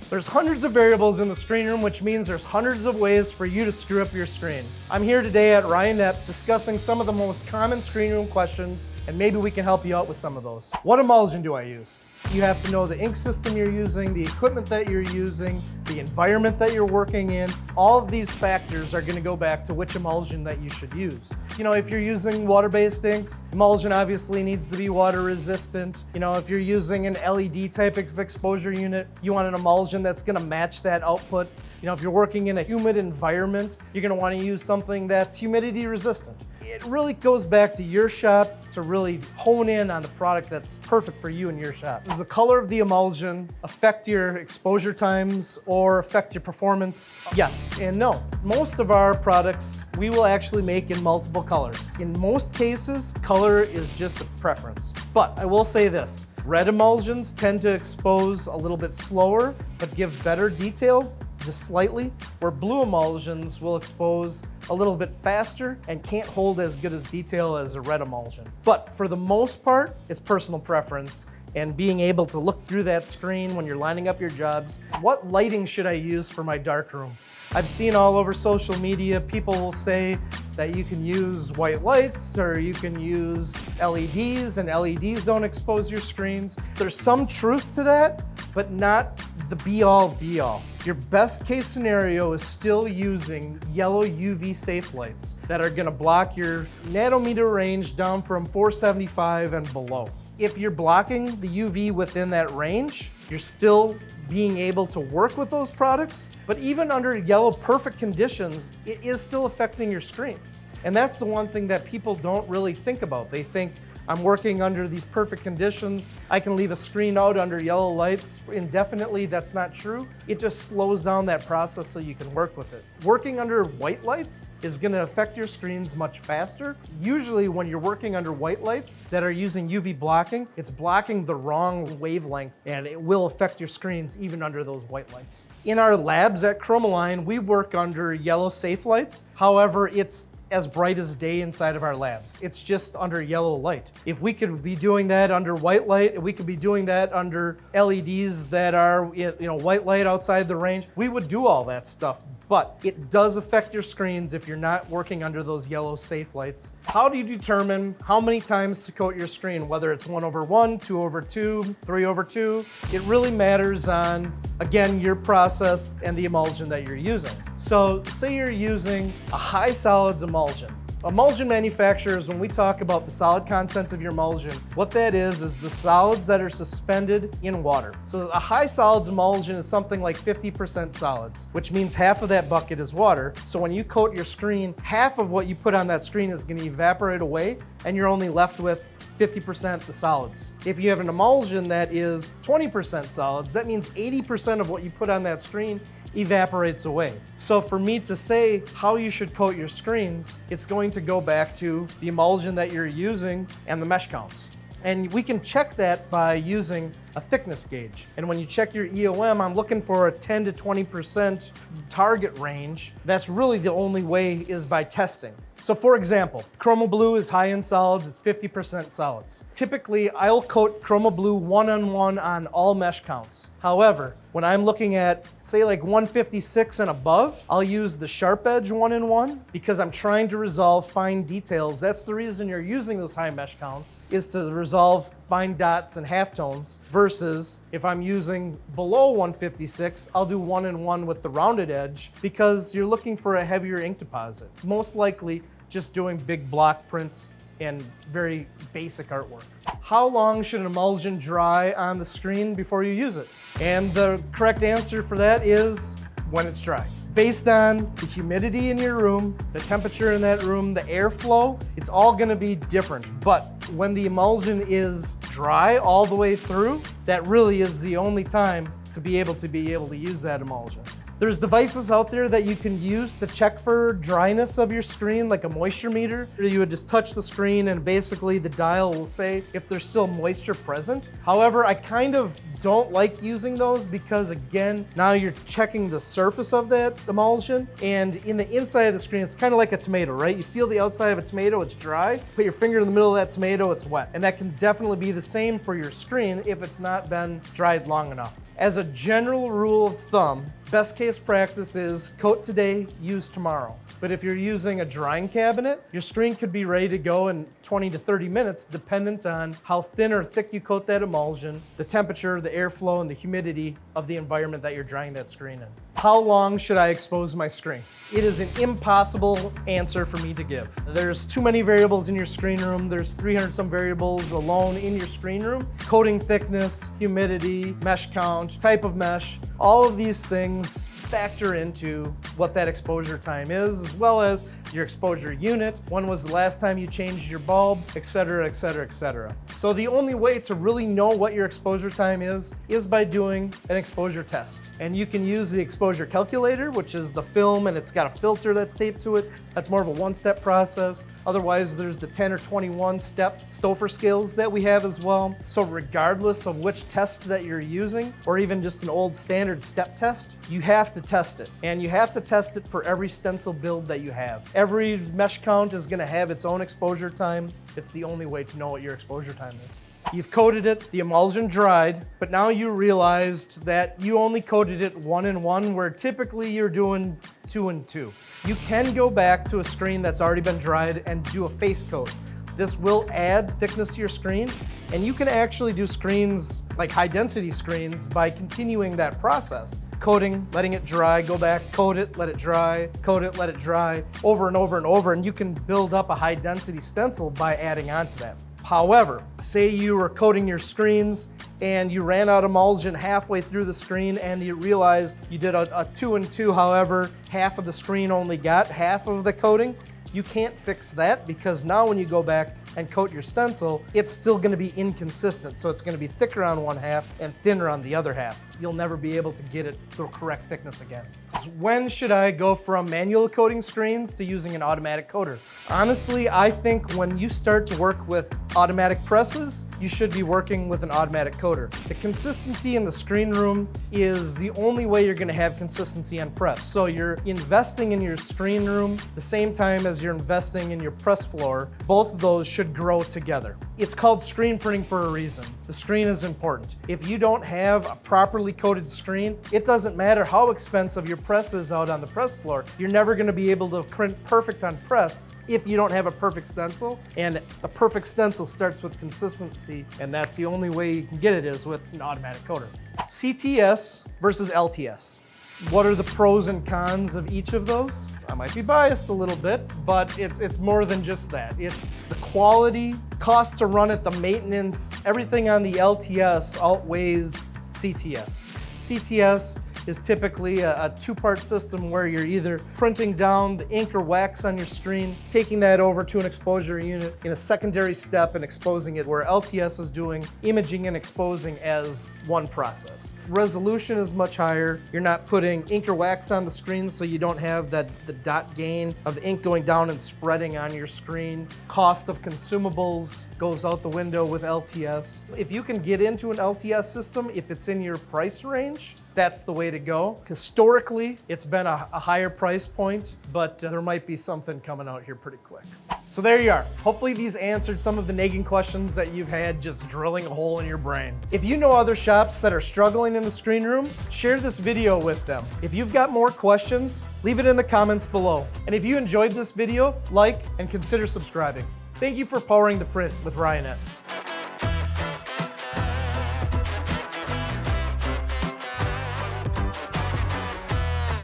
There's hundreds of variables in the screen room, which means there's hundreds of ways for you to screw up your screen. I'm here today at Ryonet discussing some of the most common screen room questions, and maybe we can help you out with some of those. What emulsion do I use? You have to know the ink system you're using, the equipment that you're using, the environment that you're working in. All of these factors are going to go back to which emulsion that you should use. You know, if you're using water-based inks, emulsion obviously needs to be water resistant. You know, if you're using an LED type of exposure unit, you want an emulsion that's going to match that output. You know, if you're working in a humid environment, you're going to want to use something that's humidity resistant. It really goes back to your shop to really hone in on the product that's perfect for you and your shop. Does the color of the emulsion affect your exposure times or affect your performance? Yes and no. Most of our products we will actually make in multiple colors. In most cases, color is just a preference. But I will say this, red emulsions tend to expose a little bit slower, but give better detail, just slightly, where blue emulsions will expose a little bit faster and can't hold as good as detail as a red emulsion. But for the most part, it's personal preference and being able to look through that screen when you're lining up your jobs. What lighting should I use for my darkroom? I've seen all over social media, people will say that you can use white lights or you can use LEDs, and LEDs don't expose your screens. There's some truth to that, but not the be-all, be-all. Your best case scenario is still using yellow UV safe lights that are gonna block your nanometer range down from 475 and below. If you're blocking the UV within that range, you're still being able to work with those products, but even under yellow perfect conditions, it is still affecting your screens. And that's the one thing that people don't really think about. They think, I'm working under these perfect conditions, I can leave a screen out under yellow lights indefinitely. That's not true. It just slows down that process so you can work with it. Working under white lights is going to affect your screens much faster. Usually when you're working under white lights that are using UV blocking, it's blocking the wrong wavelength and it will affect your screens even under those white lights. In our labs at Chromaline, we work under yellow safe lights. However, it's as bright as day inside of our labs. It's just under yellow light. If we could be doing that under white light, we could be doing that under LEDs that are, white light outside the range, we would do all that stuff. But it does affect your screens if you're not working under those yellow safe lights. How do you determine how many times to coat your screen? Whether it's 1/1, 2/2, 3/2, it really matters on, again, your process and the emulsion that you're using. So say you're using a high solids emulsion. Emulsion manufacturers, when we talk about the solid content of your emulsion, what that is the solids that are suspended in water. So a high solids emulsion is something like 50% solids, which means half of that bucket is water. So when you coat your screen, half of what you put on that screen is going to evaporate away, and you're only left with 50% the solids. If you have an emulsion that is 20% solids, that means 80% of what you put on that screen evaporates away. So for me to say how you should coat your screens, it's going to go back to the emulsion that you're using and the mesh counts. And we can check that by using a thickness gauge. And when you check your EOM, I'm looking for a 10 to 20% target range. That's really the only way is by testing. So for example, Chroma Blue is high in solids, it's 50% solids. Typically, I'll coat Chroma Blue 1-on-1 on all mesh counts. However, when I'm looking at, say like 156 and above, I'll use the Sharp Edge 1-in-1 because I'm trying to resolve fine details. That's the reason you're using those high mesh counts, is to resolve fine dots and halftones, versus if I'm using below 156, I'll do 1-in-1 with the rounded edge because you're looking for a heavier ink deposit. Most likely just doing big block prints and very basic artwork. How long should an emulsion dry on the screen before you use it? And the correct answer for that is when it's dry. Based on the humidity in your room, the temperature in that room, the airflow, it's all gonna be different. But when the emulsion is dry all the way through, that really is the only time to be able to use that emulsion. There's devices out there that you can use to check for dryness of your screen, like a moisture meter. You would just touch the screen and basically the dial will say if there's still moisture present. However, I kind of don't like using those because, again, now you're checking the surface of that emulsion, and in the inside of the screen, it's kind of like a tomato, right? You feel the outside of a tomato, it's dry. Put your finger in the middle of that tomato, it's wet. And that can definitely be the same for your screen if it's not been dried long enough. As a general rule of thumb, best case practice is coat today, use tomorrow. But if you're using a drying cabinet, your screen could be ready to go in 20 to 30 minutes, dependent on how thin or thick you coat that emulsion, the temperature, the airflow, and the humidity of the environment that you're drying that screen in. How long should I expose my screen? It is an impossible answer for me to give. There's too many variables in your screen room. There's 300 some variables alone in your screen room. Coating thickness, humidity, mesh count, type of mesh, all of these things factor into what that exposure time is, as well as your exposure unit, when was the last time you changed your bulb, et cetera, et cetera, et cetera. So the only way to really know what your exposure time is by doing an exposure test. And you can use the exposure calculator, which is the film and it's got a filter that's taped to it. That's more of a one-step process. Otherwise, there's the 10 or 21 step Stouffer scales that we have as well. So regardless of which test that you're using, or even just an old standard step test, you have to test it. And you have to test it for every stencil build that you have. Every mesh count is gonna have its own exposure time. It's the only way to know what your exposure time is. You've coated it, the emulsion dried, but now you realized that you only coated it 1 and 1, where typically you're doing 2 and 2. You can go back to a screen that's already been dried and do a face coat. This will add thickness to your screen, and you can actually do screens like high density screens by continuing that process. Coating, letting it dry, go back, coat it, let it dry, coat it, let it dry, over and over and over, and you can build up a high density stencil by adding on to that. However, say you were coating your screens and you ran out of emulsion halfway through the screen and you realized you did a 2 and 2, however, half of the screen only got half of the coating. You can't fix that, because now when you go back and coat your stencil, it's still gonna be inconsistent. So it's gonna be thicker on one half and thinner on the other half. You'll never be able to get it the correct thickness again. So when should I go from manual coating screens to using an automatic coater? Honestly, I think when you start to work with automatic presses, you should be working with an automatic coater. The consistency in the screen room is the only way you're gonna have consistency on press. So you're investing in your screen room the same time as you're investing in your press floor. Both of those should grow together. It's called screen printing for a reason. The screen is important. If you don't have a properly coated screen, it doesn't matter how expensive your press is out on the press floor. You're never gonna be able to print perfect on press if you don't have a perfect stencil. And a perfect stencil starts with consistency, and that's the only way you can get it is with an automatic coater. CTS versus LTS. What are the pros and cons of each of those? I might be biased a little bit, but it's more than just that. It's the quality, cost to run it, the maintenance, everything on the LTS outweighs CTS. CTS is typically a two-part system where you're either printing down the ink or wax on your screen, taking that over to an exposure unit in a secondary step and exposing it, where LTS is doing imaging and exposing as one process. Resolution is much higher. You're not putting ink or wax on the screen, so you don't have the dot gain of the ink going down and spreading on your screen. Cost of consumables goes out the window with LTS. If you can get into an LTS system, if it's in your price range, that's the way to go. Historically, it's been a higher price point, but there might be something coming out here pretty quick. So there you are. Hopefully these answered some of the nagging questions that you've had just drilling a hole in your brain. If you know other shops that are struggling in the screen room, share this video with them. If you've got more questions, leave it in the comments below. And if you enjoyed this video, like and consider subscribing. Thank you for powering the print with Ryonet.